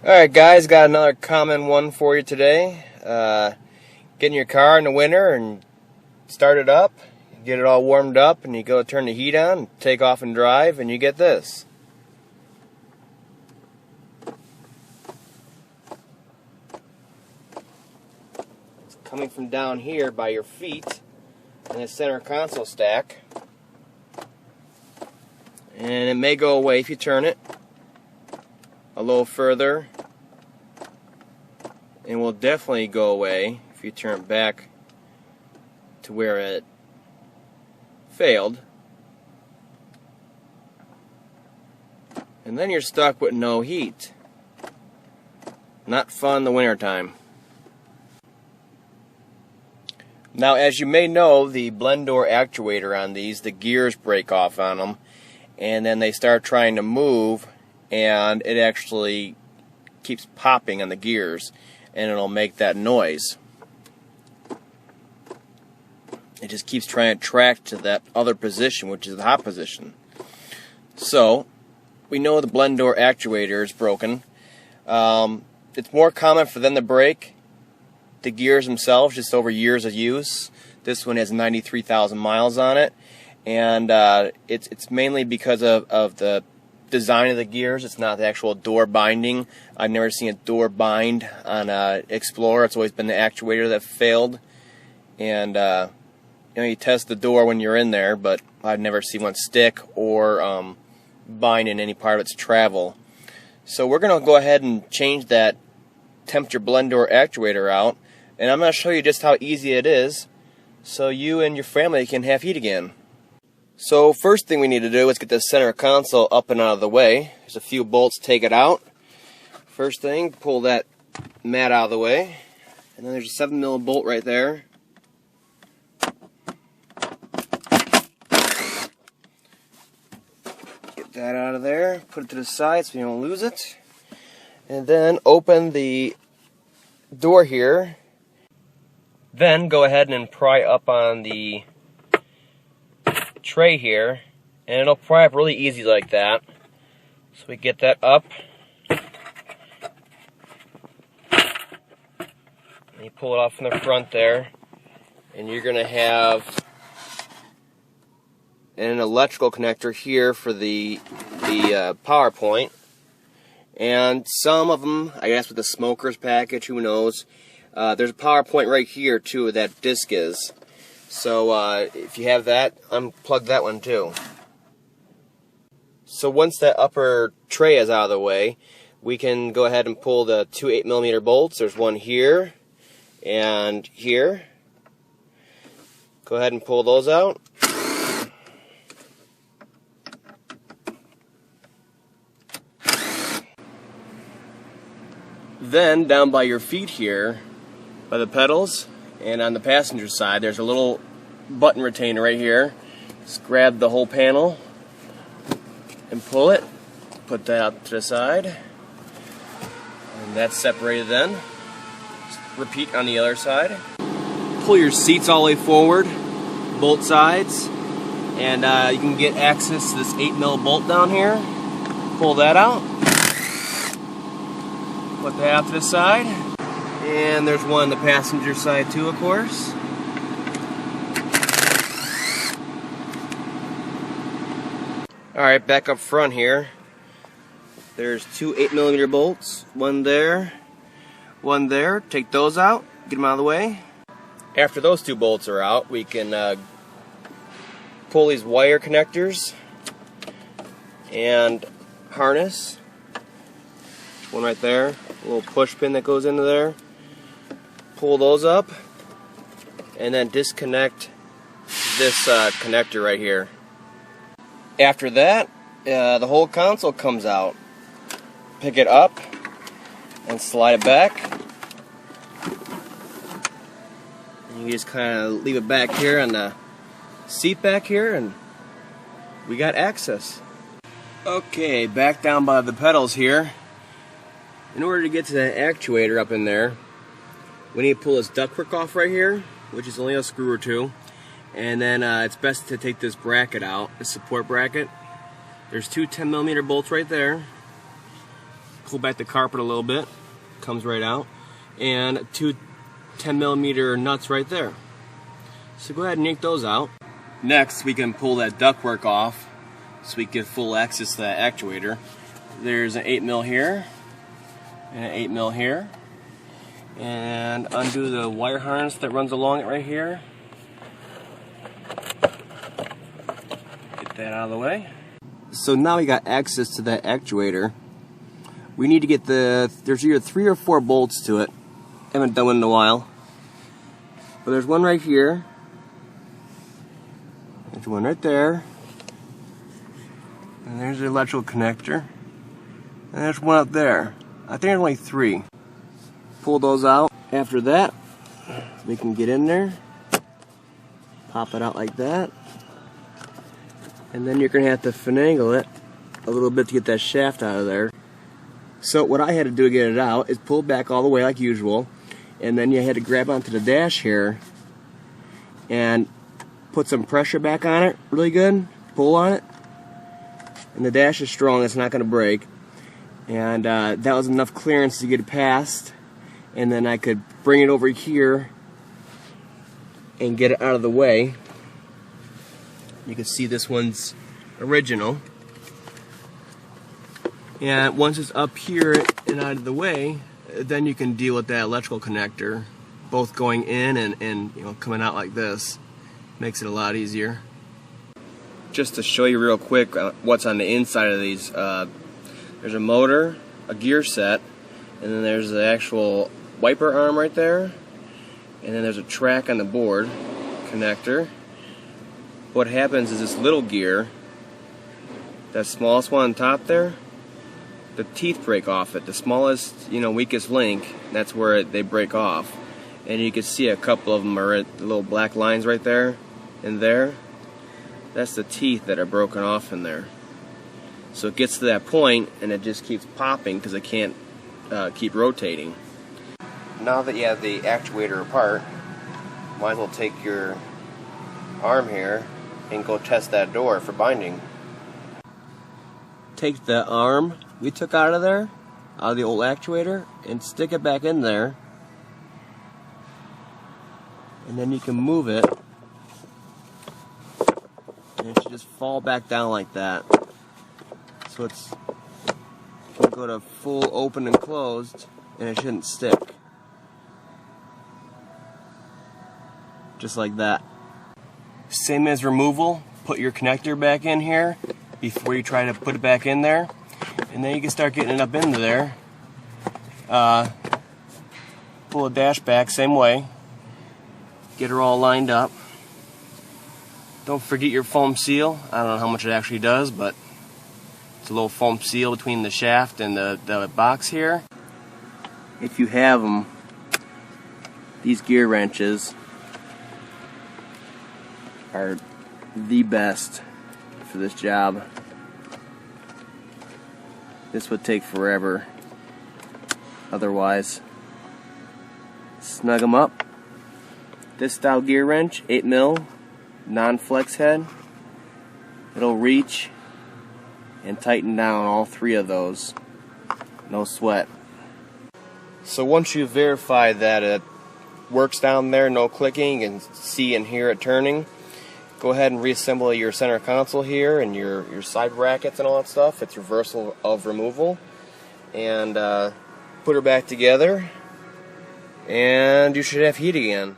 Alright guys, got another common one for you today. Get in your car in the winter and start it up, get it all warmed up, and you go turn the heat on, take off and drive, and you get this. It's coming from down here by your feet in the center console stack. And it may go away if you turn it a little further, and will definitely go away if you turn it back to where it failed. And then you're stuck with no heat. Not fun in the wintertime. Now, as you may know, the blend door actuator on these, the gears break off on them, and then they start trying to move, and it actually keeps popping on the gears, and it'll make that noise. It just keeps trying to track to that other position, which is the hot position. So, we know the blend door actuator is broken. It's more common for them to break the gears themselves just over years of use. This one has 93,000 miles on it, and it's mainly because of the design of the gears. It's not the actual door binding. I've never seen a door bind on a Explorer. It's always been the actuator that failed. And you test the door when you're in there, but I've never seen one stick or bind in any part of its travel. So we're going to go ahead and change that temperature blend door actuator out, and I'm going to show you just how easy it is so you and your family can have heat again. So first thing we need to do is get the center console up and out of the way. There's a few bolts, take it out. First thing, pull that mat out of the way. And then there's a 7mm bolt right there. Get that out of there, put it to the side so you don't lose it. And then open the door here. Then go ahead and pry up on the tray here, and it'll pry up really easy like that. So we get that up, and you pull it off from the front there, and you're going to have an electrical connector here for the power point, and some of them, I guess with the smoker's package, who knows, there's a power point right here too where that disc is. So if you have that, unplug that one too. So once that upper tray is out of the way, we can go ahead and pull the two 8mm bolts. There's one here and here. Go ahead and pull those out. Then down by your feet here, by the pedals, and on the passenger side, there's a little button retainer right here. Just grab the whole panel and pull it. Put that out to the side. And that's separated then. Just repeat on the other side. Pull your seats all the way forward, both sides, and you can get access to this 8mm bolt down here. Pull that out. Put that out to the side. And there's one on the passenger side too, of course. Alright, back up front here. There's two 8mm bolts. One there, one there. Take those out, get them out of the way. After those two bolts are out, we can pull these wire connectors and harness. One right there, a little push pin that goes into there. Pull those up, and then disconnect this connector right here. After that, the whole console comes out. Pick it up and slide it back. And you just kind of leave it back here on the seat back here, and we got access. Okay, back down by the pedals here. In order to get to the actuator up in there, we need to pull this ductwork off right here, which is only a screw or two. And then it's best to take this bracket out, the support bracket. There's two 10mm bolts right there. pull back the carpet a little bit, comes right out, and 2 10mm nuts right there. So go ahead and yank those out. Next, we can pull that ductwork off so we get full access to that actuator. There's an 8mm here and an 8mm here, and undo the wire harness that runs along it right here. Get that out of the way. So now we got access to that actuator. We need to get there's either 3 or 4 bolts to it. Haven't done one in a while. But there's one right here. There's one right there. And there's the electrical connector. And there's one up there. I think there's only 3. Pull those out. After that, we can get in there. Pop it out like that. And then you're going to have to finagle it a little bit to get that shaft out of there. So what I had to do to get it out is pull it back all the way like usual, and then you had to grab onto the dash here and put some pressure back on it really good, pull on it, and the dash is strong, it's not going to break, and that was enough clearance to get it past, and then I could bring it over here and get it out of the way. You can see this one's original. And once it's up here and out of the way, then you can deal with that electrical connector, both going in and you know, coming out like this. Makes it a lot easier. Just to show you real quick what's on the inside of these, there's a motor, a gear set, and then there's the actual wiper arm right there, and then there's a track on the board connector. What happens is this little gear, that smallest one on top there, the teeth break off it. The smallest, weakest link, that's where they break off. And you can see a couple of them are at the little black lines right there and there. That's the teeth that are broken off in there. So it gets to that point and it just keeps popping because it can't keep rotating. Now that you have the actuator apart, might as well take your arm here and go test that door for binding. Take the arm we took out of there, out of the old actuator, and stick it back in there, and then you can move it and it should just fall back down like that. So it's going to go to full open and closed, and it shouldn't stick. Just like that. Same as removal, put your connector back in here before you try to put it back in there, and then you can start getting it up into there. Pull the dash back same way, get her all lined up. Don't forget your foam seal. I don't know how much it actually does, but it's a little foam seal between the shaft and the box here. If you have them, these gear wrenches are the best for this job. This would take forever otherwise. Snug them up. This style gear wrench, 8mm, non-flex head. It'll reach and tighten down all 3 of those. No sweat. So once you verify that it works down there, no clicking, and see and hear it turning, go ahead and reassemble your center console here and your side brackets and all that stuff. It's reversal of removal. And put her back together, and you should have heat again.